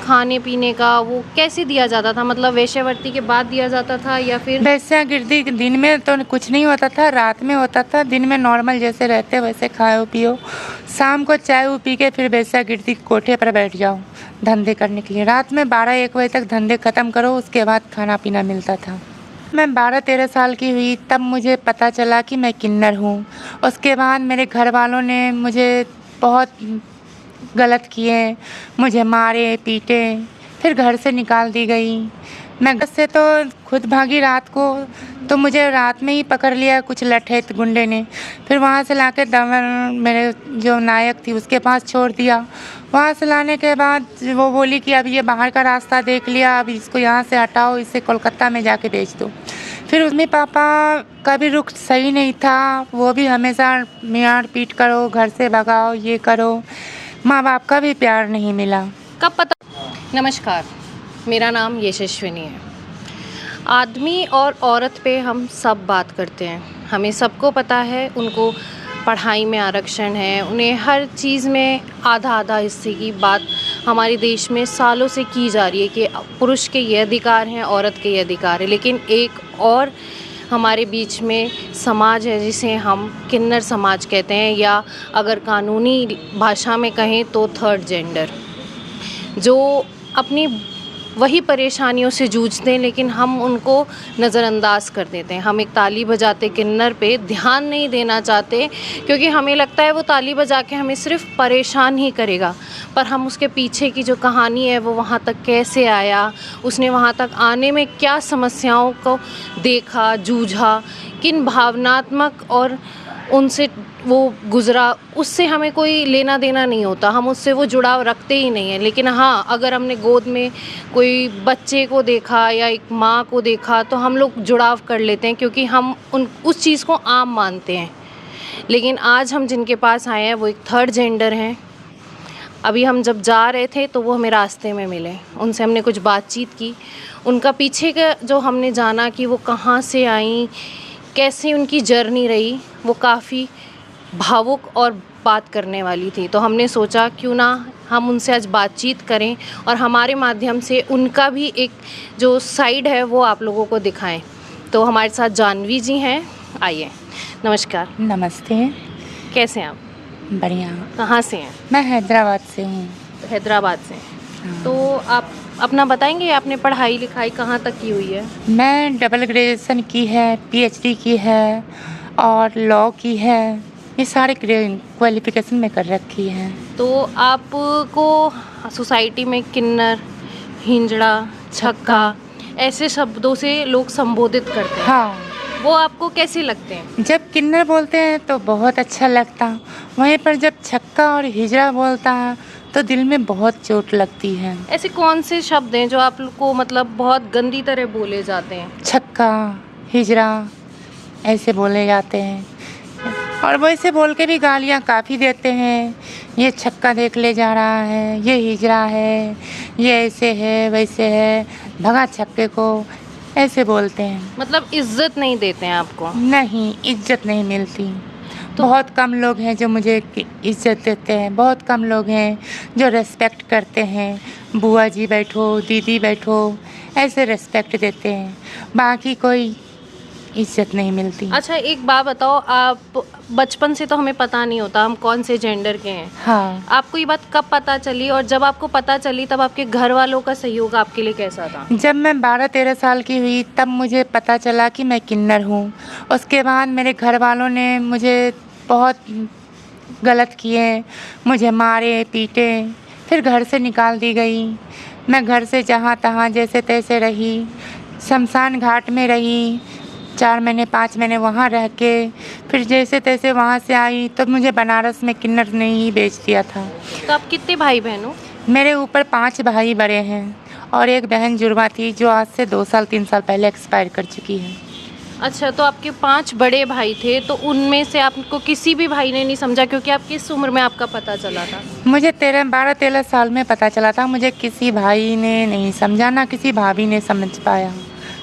खाने पीने का वो कैसे दिया जाता था? मतलब वेश्यावृत्ति के बाद दिया जाता था या फिर? वेश्यावृत्ति दिन में तो कुछ नहीं होता था, रात में होता था। दिन में नॉर्मल जैसे रहते वैसे खाओ पियो, शाम को चाय वो पी के फिर वेश्यावृत्ति कोठे पर बैठ जाओ धंधे करने के लिए। रात में 12-1 बजे तक धंधे ख़त्म करो, उसके बाद खाना पीना मिलता था। मैं 12-13 साल की हुई तब मुझे पता चला कि मैं किन्नर हूँ। उसके बाद मेरे घर वालों ने मुझे बहुत गलत किए, मुझे मारे पीटे, फिर घर से निकाल दी गई। मैं घर से तो खुद भागी रात को, तो मुझे रात में ही पकड़ लिया कुछ लठैत गुंडे ने। फिर वहाँ से लाके दमन मेरे जो नायक थी उसके पास छोड़ दिया। वहाँ से लाने के बाद वो बोली कि अब ये बाहर का रास्ता देख लिया, अब इसको यहाँ से हटाओ, इसे कोलकाता में जाके बेच दो। फिर उसमें पापा का भी रुख सही नहीं था, वो भी हमेशा मार पीट करो, घर से भगाओ, ये करो। माँ बाप का भी प्यार नहीं मिला। कब पता? नमस्कार, मेरा नाम यशस्विनी है। आदमी और औरत पे हम सब बात करते हैं, हमें सबको पता है उनको पढ़ाई में आरक्षण है, उन्हें हर चीज़ में आधा आधा हिस्से की बात हमारे देश में सालों से की जा रही है कि पुरुष के ये अधिकार हैं, औरत के ये अधिकार है। लेकिन एक और हमारे बीच में समाज है जिसे हम किन्नर समाज कहते हैं, या अगर कानूनी भाषा में कहें तो थर्ड जेंडर, जो अपनी वही परेशानियों से जूझते हैं लेकिन हम उनको नज़रअंदाज कर देते हैं। हम एक ताली बजाते किन्नर पे ध्यान नहीं देना चाहते क्योंकि हमें लगता है वो ताली बजा के हमें सिर्फ परेशान ही करेगा, पर हम उसके पीछे की जो कहानी है वो वहाँ तक कैसे आया, उसने वहाँ तक आने में क्या समस्याओं को देखा, जूझा, किन भावनात्मक और उनसे वो गुज़रा, उससे हमें कोई लेना देना नहीं होता, हम उससे वो जुड़ाव रखते ही नहीं हैं। लेकिन हाँ, अगर हमने गोद में कोई बच्चे को देखा या एक माँ को देखा तो हम लोग जुड़ाव कर लेते हैं क्योंकि हम उस चीज़ को आम मानते हैं। लेकिन आज हम जिनके पास आए हैं वो एक थर्ड जेंडर हैं। अभी हम जब जा रहे थे तो वो हमें रास्ते में मिले, उनसे हमने कुछ बातचीत की, उनका पीछे का जो हमने जाना कि वो कहाँ से आई, कैसे उनकी जर्नी रही, वो काफ़ी भावुक और बात करने वाली थी। तो हमने सोचा क्यों ना हम उनसे आज बातचीत करें और हमारे माध्यम से उनका भी एक जो साइड है वो आप लोगों को दिखाएं। तो हमारे साथ जानवी जी हैं, आइए। नमस्कार। नमस्ते। कैसे हैं आप? बढ़िया। कहाँ से हैं? मैं हैदराबाद से हूँ। हैदराबाद से। तो आप अपना बताएंगे, आपने पढ़ाई लिखाई कहाँ तक की हुई है? मैं डबल ग्रेजुएशन की है, पीएचडी की है और लॉ की है, ये सारे क्वालिफिकेशन में कर रखी है। तो आपको सोसाइटी में किन्नर, हिंजड़ा, छक्का ऐसे शब्दों से लोग संबोधित करते हैं। हाँ। वो आपको कैसे लगते हैं? जब किन्नर बोलते हैं तो बहुत अच्छा लगता, वहीं पर जब छक्का और हिजड़ा बोलता है तो दिल में बहुत चोट लगती है। ऐसे कौन से शब्द हैं जो आपको मतलब बहुत गंदी तरह बोले जाते हैं? छक्का, हिजड़ा ऐसे बोले जाते हैं और वैसे बोल के भी गालियाँ काफ़ी देते हैं। ये छक्का देख ले जा रहा है, ये हिजड़ा है, ये ऐसे है वैसे है, भगा छक्के को, ऐसे बोलते हैं। मतलब इज्जत नहीं देते हैं आपको? नहीं, इज्जत नहीं मिलती। तो बहुत कम लोग हैं जो मुझे इज्जत देते हैं, बहुत कम लोग हैं जो रेस्पेक्ट करते हैं। बुआ जी बैठो, दीदी बैठो, ऐसे रेस्पेक्ट देते हैं, बाकी कोई इज्जत नहीं मिलती। अच्छा, एक बात बताओ, आप बचपन से तो हमें पता नहीं होता हम कौन से जेंडर के हैं। हाँ। आपको ये बात कब पता चली और जब आपको पता चली तब आपके घर वालों का सहयोग आपके लिए कैसा था? जब मैं 12-13 साल की हुई तब मुझे पता चला कि मैं किन्नर हूँ। उसके बाद मेरे घर वालों ने मुझे बहुत गलत किए, मुझे मारे पीटे, फिर घर से निकाल दी गई। मैं घर से जहाँ तहाँ जैसे तैसे रही, शमशान घाट में रही 4 महीने 5 महीने, वहाँ रह के फिर जैसे तैसे वहाँ से आई तो मुझे बनारस में किन्नर ने ही बेच दिया था। तो आप कितने भाई बहन हो? मेरे ऊपर 5 भाई बड़े हैं और एक बहन जुड़वा थी जो आज से 2 साल 3 साल पहले एक्सपायर कर चुकी है। अच्छा, तो आपके 5 बड़े भाई थे, तो उनमें से आपको किसी भी भाई ने नहीं समझा? क्योंकि आप किस उम्र में आपका पता चला था? मुझे 12-13 साल में पता चला था। मुझे किसी भाई ने नहीं समझा, ना किसी भाभी ने समझ पाया।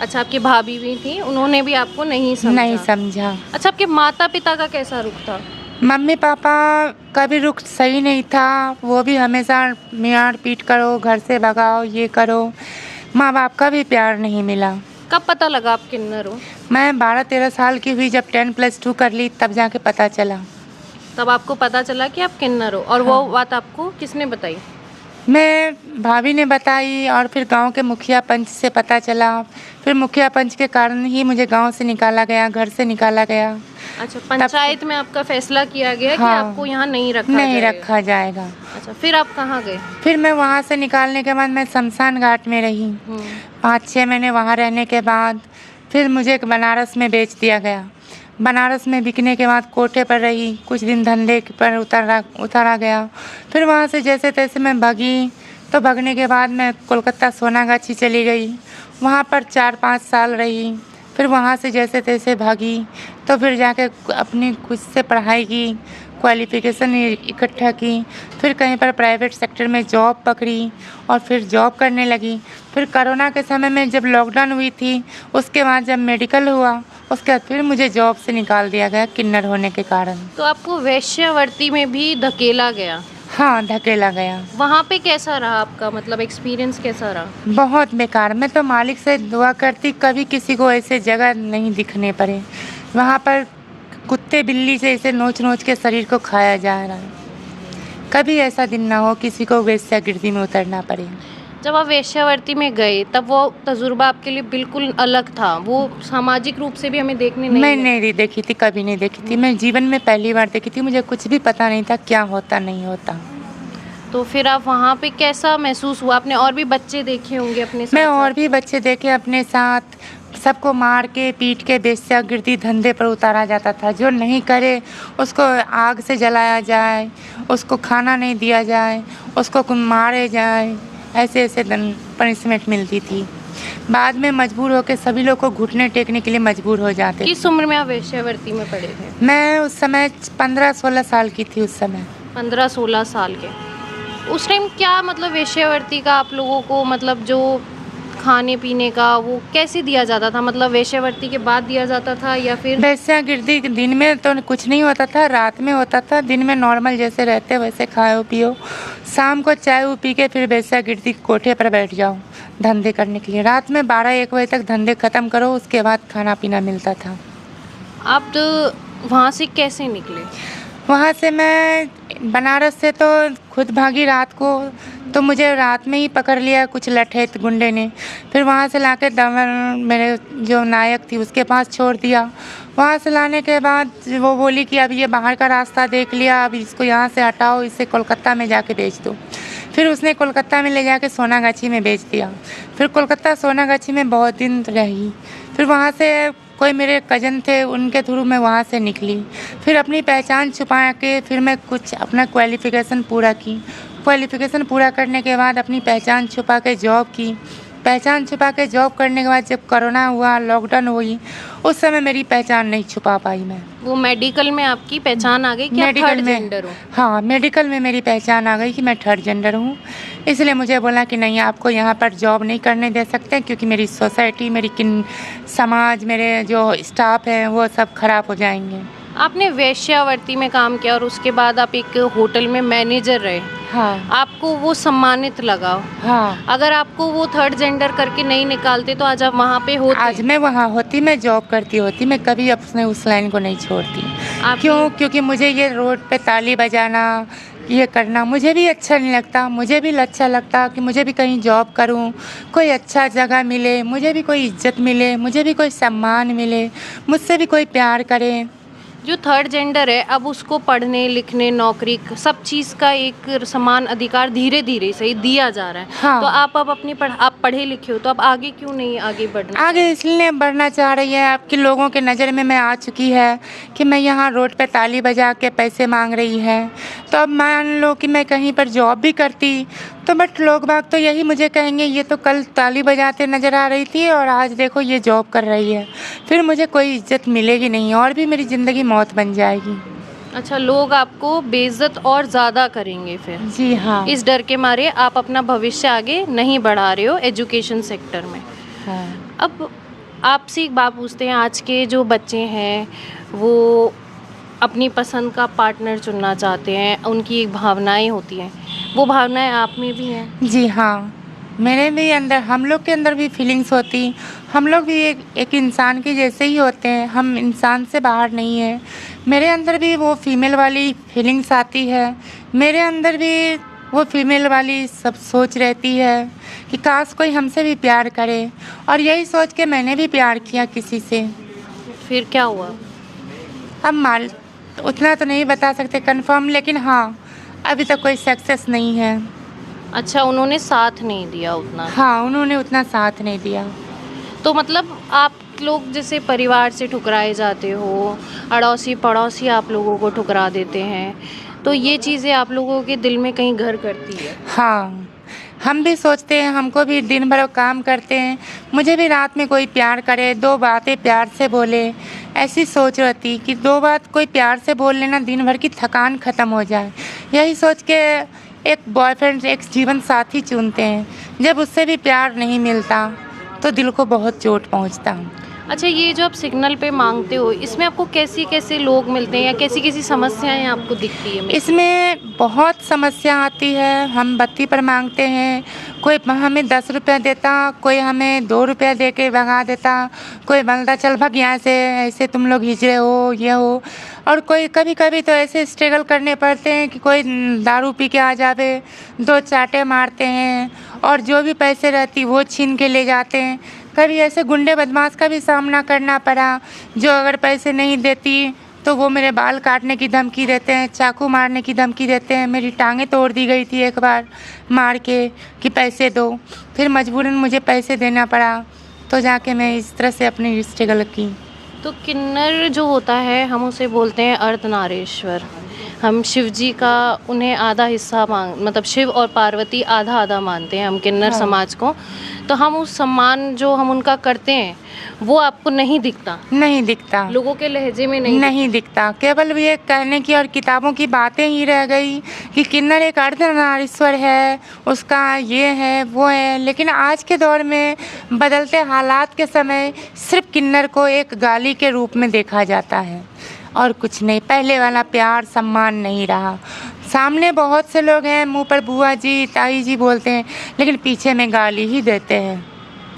अच्छा, आपकी भाभी भी थी, उन्होंने भी आपको नहीं समझा? नहीं समझा। अच्छा, आपके माता पिता का कैसा रुख था? मम्मी पापा का भी रुख सही नहीं था, वो भी हमेशा मार पीट करो, घर से भगाओ, ये करो। माँ बाप का भी प्यार नहीं मिला। कब पता लगा आप किन्नर हो? मैं 12-13 साल की हुई, जब 10+2 कर ली तब जाके पता चला। तब आपको पता चला कि आप किन्नर हो, और हाँ। वो बात आपको किसने बताई? मैं भाभी ने बताई और फिर गांव के मुखिया पंच से पता चला। फिर मुखिया पंच के कारण ही मुझे गांव से निकाला गया, घर से निकाला गया। अच्छा, पंचायत में आपका फैसला किया गया कि हाँ, आपको यहाँ नहीं नहीं जाएगा। रखा जाएगा। अच्छा, फिर आप कहाँ गए? फिर मैं वहाँ से निकालने के बाद मैं शमशान घाट में रही। 5-6 महीने वहाँ रहने के बाद फिर मुझे बनारस में बेच दिया गया। बनारस में बिकने के बाद कोठे पर रही, कुछ दिन धंधे पर उतारा गया। फिर वहाँ से जैसे तैसे मैं भागी, तो भागने के बाद मैं कोलकाता सोनागाछी चली गई। वहाँ पर 4-5 साल रही। फिर वहाँ से जैसे तैसे भागी, तो फिर जाके अपनी खुद से पढ़ाई की, क्वालिफ़िकेशन इकट्ठा की। फिर कहीं पर प्राइवेट सेक्टर में जॉब पकड़ी और फिर जॉब करने लगी। फिर कोरोना के समय में जब लॉकडाउन हुई थी, उसके बाद जब मेडिकल हुआ, उसके बाद फिर मुझे जॉब से निकाल दिया गया किन्नर होने के कारण। तो आपको वेश्यावृत्ति में भी धकेला गया? हाँ, धकेला गया। वहाँ पे कैसा रहा आपका, मतलब एक्सपीरियंस कैसा रहा? बहुत बेकार। मैं तो मालिक से दुआ करती कभी किसी को ऐसे जगह नहीं दिखने पड़े। वहाँ पर कुत्ते बिल्ली से ऐसे नोच नोच के शरीर को खाया जा रहा है। कभी ऐसा दिन ना हो किसी को वेश्यावृत्ति में उतरना पड़े। जब आप वेश्यावृत्ति में गए तब वो तजुर्बा आपके लिए बिल्कुल अलग था, वो सामाजिक रूप से भी हमें देखने नहीं मैं मिला। नहीं देखी थी, कभी नहीं देखी थी। मैं जीवन में पहली बार देखी थी। मुझे कुछ भी पता नहीं था क्या होता नहीं होता। तो फिर आप वहाँ पे कैसा महसूस हुआ? आपने और भी बच्चे देखे होंगे अपने साथ? मैं और भी बच्चे देखे अपने साथ। सबको मार के पीट के वेश्यावृत्ति धंधे पर उतारा जाता था। जो नहीं करे उसको आग से जलाया जाए, उसको खाना नहीं दिया जाए, उसको मारे जाए। ऐसे ऐसे पनिशमेंट मिलती थी। बाद में मजबूर होकर सभी लोग को घुटने टेकने के लिए मजबूर हो जाते। किस उम्र में आप वेश्यावृत्ति में पड़े थे? मैं उस समय 15-16 साल की थी। उस समय 15-16 साल के। उस टाइम क्या मतलब वेश्यावृत्ति का आप लोगों को, मतलब जो खाने पीने का वो कैसे दिया जाता था? मतलब वेश्यावृत्ति के बाद दिया जाता था या फिर? वेश्यावृत्ति दिन में तो कुछ नहीं होता था, रात में होता था। दिन में नॉर्मल जैसे रहते वैसे खाओ पियो। शाम को चाय पी के फिर वेश्यावृत्ति कोठे पर बैठ जाओ धंधे करने के लिए। रात में 12-1 बजे तक धंधे ख़त्म करो, उसके बाद खाना पीना मिलता था। आप तो वहाँ से कैसे निकले? वहाँ से मैं बनारस से तो खुद भागी रात को, तो मुझे रात में ही पकड़ लिया कुछ लठैत गुंडे ने। फिर वहाँ से लाके मेरे जो नायक थी उसके पास छोड़ दिया। वहाँ से लाने के बाद वो बोली कि अब ये बाहर का रास्ता देख लिया, अब इसको यहाँ से हटाओ, इसे कोलकाता में जाके बेच दो। फिर उसने कोलकाता में ले जाके सोनागाछी में बेच दिया। फिर कोलकाता सोनागाछी में बहुत दिन रही। फिर वहाँ से कोई मेरे कज़न थे, उनके थ्रू मैं वहाँ से निकली। फिर अपनी पहचान छुपा के फिर मैं कुछ अपना क्वालिफ़िकेशन पूरा की। क्वालिफ़िकेशन पूरा करने के बाद अपनी पहचान छुपा के जॉब की। पहचान छुपा के जॉब करने के बाद जब कोरोना हुआ, लॉकडाउन हुई, उस समय मेरी पहचान नहीं छुपा पाई मैं। वो मेडिकल में आपकी पहचान आ गई कि आप थर्ड जेंडर हो? हाँ, मेडिकल में मेरी पहचान आ गई कि मैं थर्ड जेंडर हूँ। इसलिए मुझे बोला कि नहीं, आपको यहाँ पर जॉब नहीं करने दे सकते, क्योंकि मेरी सोसाइटी, समाज, मेरे जो स्टाफ हैं वो सब खराब हो जाएंगे। आपने वेश्यावृत्ति में काम किया और उसके बाद आप एक होटल में मैनेजर रहे। हाँ। आपको वो सम्मानित लगा। हाँ। अगर आपको वो थर्ड जेंडर करके नहीं निकालते तो आज आप वहाँ पे होते? आज मैं वहाँ होती, मैं जॉब करती होती। मैं कभी अपने उस लाइन को नहीं छोड़ती। क्यों? क्योंकि मुझे ये रोड पे ताली बजाना, ये करना मुझे भी अच्छा नहीं लगता। मुझे भी अच्छा लगता कि मुझे भी कहीं जॉब करूं, कोई अच्छा जगह मिले, मुझे भी कोई इज्जत मिले, मुझे भी कोई सम्मान मिले, मुझसे भी कोई प्यार करे। जो थर्ड जेंडर है, अब उसको पढ़ने लिखने, नौकरी, सब चीज़ का एक समान अधिकार धीरे धीरे सही दिया जा रहा है। हाँ। तो आप अब आप पढ़े लिखे हो, तो आप आगे क्यों नहीं आगे बढ़ना? आगे इसलिए बढ़ना चाह रही है आपकी लोगों के नज़र में मैं आ चुकी है कि मैं यहाँ रोड पे ताली बजा के पैसे मांग रही है। तो अब मान लो कि मैं कहीं पर जॉब भी करती तो बट लोग बाग तो यही मुझे कहेंगे, ये तो कल ताली बजाते नज़र आ रही थी और आज देखो ये जॉब कर रही है। फिर मुझे कोई इज्जत मिलेगी नहीं और भी मेरी ज़िंदगी मौत बन जाएगी। अच्छा, लोग आपको बेइज्जत और ज़्यादा करेंगे फिर? जी हाँ। इस डर के मारे आप अपना भविष्य आगे नहीं बढ़ा रहे हो एजुकेशन सेक्टर में। हाँ। अब आपसे एक बात पूछते हैं, आज के जो बच्चे हैं वो अपनी पसंद का पार्टनर चुनना चाहते हैं, उनकी एक भावनाएँ होती हैं, वो भावनाएँ आप में भी हैं? जी हाँ, मेरे भी अंदर हम लोग के अंदर भी फीलिंग्स होती। हम लोग भी एक इंसान के जैसे ही होते हैं, हम इंसान से बाहर नहीं हैं। मेरे अंदर भी वो फीमेल वाली फीलिंग्स आती है। मेरे अंदर भी वो फीमेल वाली सब सोच रहती है कि काश कोई हमसे भी प्यार करे, और यही सोच के मैंने भी प्यार किया किसी से। फिर क्या हुआ? अब मान उतना तो नहीं बता सकते कन्फर्म, लेकिन हाँ, अभी तक कोई सक्सेस नहीं है। अच्छा, उन्होंने साथ नहीं दिया उतना। हाँ, उन्होंने उतना साथ नहीं दिया। तो मतलब आप लोग जैसे परिवार से ठुकराए जाते हो, अड़ोसी-पड़ोसी आप लोगों को ठुकरा देते हैं, तो ये चीज़ें आप लोगों के दिल में कहीं घर करती है? हाँ, हम भी सोचते हैं, हमको भी दिन भर काम करते हैं, मुझे भी रात में कोई प्यार करे, 2 बातें प्यार से बोले। ऐसी सोच रहती कि 2 बात कोई प्यार से बोल लेना, दिन भर की थकान ख़त्म हो जाए। यही सोच के एक बॉयफ्रेंड, एक जीवन साथी चुनते हैं। जब उससे भी प्यार नहीं मिलता तो दिल को बहुत चोट पहुँचता। अच्छा, ये जो आप सिग्नल पे माँगते हो, इसमें आपको कैसे-कैसे लोग मिलते हैं या कैसी-कैसी समस्याएँ आपको दिखती है? इसमें बहुत समस्या आती है। हम बत्ती पर मांगते हैं, कोई हमें 10 रुपया देता, कोई हमें 2 रुपया दे के भगा देता, कोई बोलता चल भाग यहाँ से, ऐसे तुम लोग हिजड़े हो, ये हो। और कोई कभी-कभी तो ऐसे स्ट्रगल करने पड़ते हैं कि कोई दारू पी के आ जावे, 2 चांटे मारते हैं, और जो भी पैसे रहती वो छीन के ले जाते हैं। कभी ऐसे गुंडे बदमाश का भी सामना करना पड़ा, जो अगर पैसे नहीं देती तो वो मेरे बाल काटने की धमकी देते हैं, चाकू मारने की धमकी देते हैं। मेरी टांगें तोड़ दी गई थी एक बार मार के कि पैसे दो, फिर मजबूरन मुझे पैसे देना पड़ा, तो जाके मैं इस तरह से अपनी स्ट्रगल की। तो किन्नर जो होता है, हम उसे बोलते हैं अर्धनारीश्वर। हम शिव जी का उन्हें आधा हिस्सा मतलब शिव और पार्वती आधा-आधा मानते हैं हम किन्नर हाँ। समाज को। तो हम उस सम्मान जो हम उनका करते हैं, वो आपको नहीं दिखता? नहीं दिखता, लोगों के लहजे में नहीं नहीं दिखता। केवल ये कहने की और किताबों की बातें ही रह गई कि किन्नर एक अर्धनारीश्वर है, उसका ये है वो है। लेकिन आज के दौर में बदलते हालात के समय सिर्फ किन्नर को एक गाली के रूप में देखा जाता है और कुछ नहीं। पहले वाला प्यार सम्मान नहीं रहा। सामने बहुत से लोग हैं, मुंह पर बुआ जी ताई जी बोलते हैं, लेकिन पीछे में गाली ही देते हैं।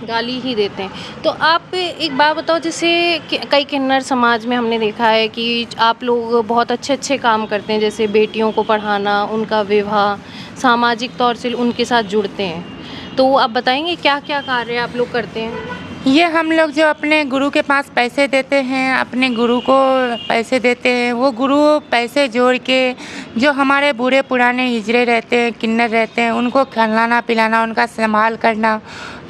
गाली ही देते हैं। तो आप एक बात बताओ, जैसे कई किन्नर समाज में हमने देखा है कि आप लोग बहुत अच्छे-अच्छे काम करते हैं, जैसे बेटियों को पढ़ाना, उनका विवाह, सामाजिक तौर से उनके साथ जुड़ते हैं। तो आप बताएँगे क्या-क्या कार्य आप लोग करते हैं? ये हम लोग जो अपने गुरु के पास पैसे देते हैं, अपने गुरु को पैसे देते हैं, वो गुरु पैसे जोड़ के जो हमारे बूढ़े पुराने हिजड़े रहते हैं, किन्नर रहते हैं, उनको खिलाना पिलाना, उनका संभाल करना,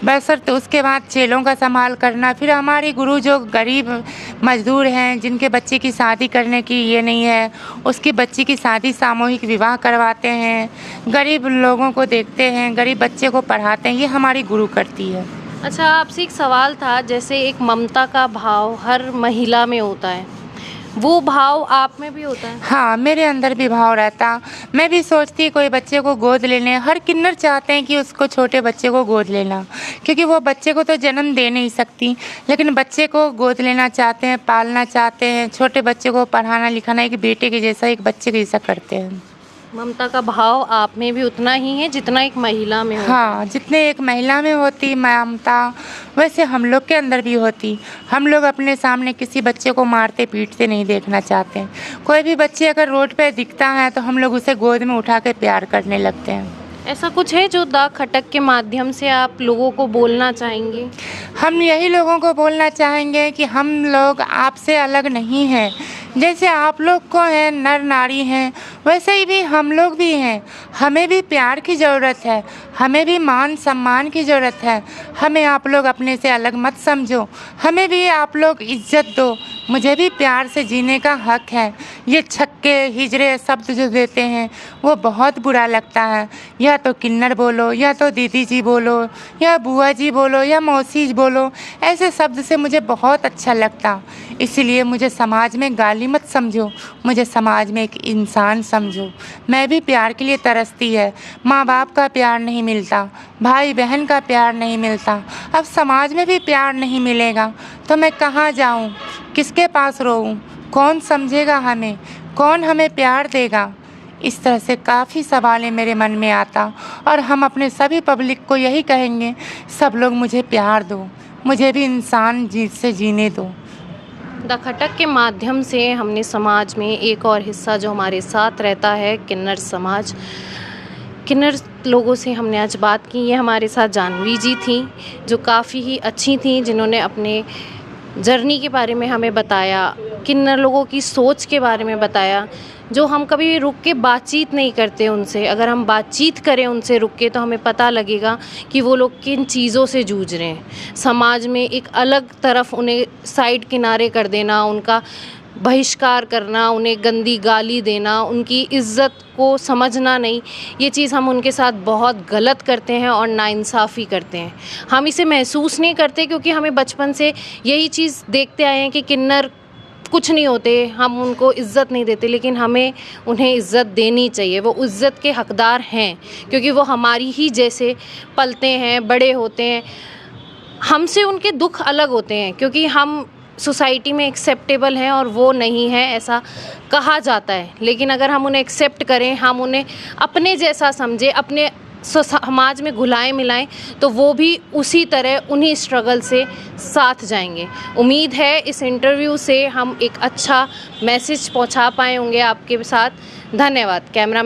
बशर्ते उसके बाद चेलों का संभाल करना। फिर हमारे गुरु जो गरीब मजदूर हैं, जिनके बच्चे की शादी करने की ये नहीं है, उसकी बच्ची की शादी सामूहिक विवाह करवाते हैं, गरीब लोगों को देखते हैं, गरीब बच्चे को पढ़ाते हैं, ये हमारी गुरु करती है। अच्छा, आपसे एक सवाल था, जैसे एक ममता का भाव हर महिला में होता है, वो भाव आप में भी होता है? हाँ, मेरे अंदर भी भाव रहता। मैं भी सोचती कोई बच्चे को गोद लेने, हर किन्नर चाहते हैं कि उसको छोटे बच्चे को गोद लेना, क्योंकि वो बच्चे को तो जन्म दे नहीं सकती, लेकिन बच्चे को गोद लेना चाहते हैं, पालना चाहते हैं, छोटे बच्चे को पढ़ाना लिखाना एक बेटे के जैसा, एक बच्चे के जैसा करते हैं। ममता का भाव आप में भी उतना ही है जितना एक महिला में होता है। हाँ, जितने एक महिला में होती ममता, वैसे हम लोग के अंदर भी होती। हम लोग अपने सामने किसी बच्चे को मारते पीटते नहीं देखना चाहते। कोई भी बच्चे अगर रोड पे दिखता है तो हम लोग उसे गोद में उठा के प्यार करने लगते हैं। ऐसा कुछ है जो दा खटक के माध्यम से आप लोगों को बोलना चाहेंगे? हम यही लोगों को बोलना चाहेंगे कि हम लोग आपसे अलग नहीं हैं। जैसे आप लोग को है नर नारी हैं, वैसे ही भी हम लोग भी हैं। हमें भी प्यार की ज़रूरत है, हमें भी मान सम्मान की ज़रूरत है। हमें आप लोग अपने से अलग मत समझो, हमें भी आप लोग इज्जत दो। मुझे भी प्यार से जीने का हक है। ये छक्के हिजड़े शब्द जो देते हैं वो बहुत बुरा लगता है। या तो किन्नर बोलो, या तो दीदी जी बोलो, या बुआ जी बोलो, या मौसी बोलो, ऐसे शब्द से मुझे बहुत अच्छा लगता। इसलिए मुझे समाज में गाली मत समझो, मुझे समाज में एक इंसान समझो। मैं भी प्यार के लिए तरसती है। माँ बाप का प्यार नहीं मिलता, भाई बहन का प्यार नहीं मिलता, अब समाज में भी प्यार नहीं मिलेगा तो मैं कहाँ जाऊँ, किसके पास रोऊँ? कौन समझेगा हमें, कौन हमें प्यार देगा? इस तरह से काफ़ी सवालें मेरे मन में आता और हम अपने सभी पब्लिक को यही कहेंगे, सब लोग मुझे प्यार दो, मुझे भी इंसान से जीने दो। द खटक के माध्यम से हमने समाज में एक और हिस्सा जो हमारे साथ रहता है, किन्नर समाज, किन्नर लोगों से हमने आज बात की। ये हमारे साथ जानवी जी थी जो काफ़ी ही अच्छी थी, जिन्होंने अपने जर्नी के बारे में हमें बताया, किन्नर लोगों की सोच के बारे में बताया, जो हम कभी रुक के बातचीत नहीं करते उनसे। अगर हम बातचीत करें उनसे रुक के तो हमें पता लगेगा कि वो लोग किन चीज़ों से जूझ रहे हैं। समाज में एक अलग तरफ उन्हें साइड किनारे कर देना, उनका बहिष्कार करना, उन्हें गंदी गाली देना, उनकी इज़्ज़त को समझना नहीं, ये चीज़ हम उनके साथ बहुत गलत करते हैं और नाइंसाफ़ी करते हैं। हम इसे महसूस नहीं करते क्योंकि हमें बचपन से यही चीज़ देखते आए हैं कि किन्नर कुछ नहीं होते, हम उनको इज़्ज़त नहीं देते, लेकिन हमें उन्हें इज़्ज़त देनी चाहिए। वो इज़्ज़त के हकदार हैं क्योंकि वो हमारी ही जैसे पलते हैं, बड़े होते हैं। हमसे उनके दुख अलग होते हैं क्योंकि हम सोसाइटी में एक्सेप्टेबल हैं और वो नहीं है, ऐसा कहा जाता है। लेकिन अगर हम उन्हें एक्सेप्ट करें, हम उन्हें अपने जैसा समझें, अपने समाज में घुलाएं मिलाएं, तो वो भी उसी तरह उन्हीं स्ट्रगल से साथ जाएंगे। उम्मीद है इस इंटरव्यू से हम एक अच्छा मैसेज पहुंचा पाए होंगे आपके साथ। धन्यवाद। कैमरा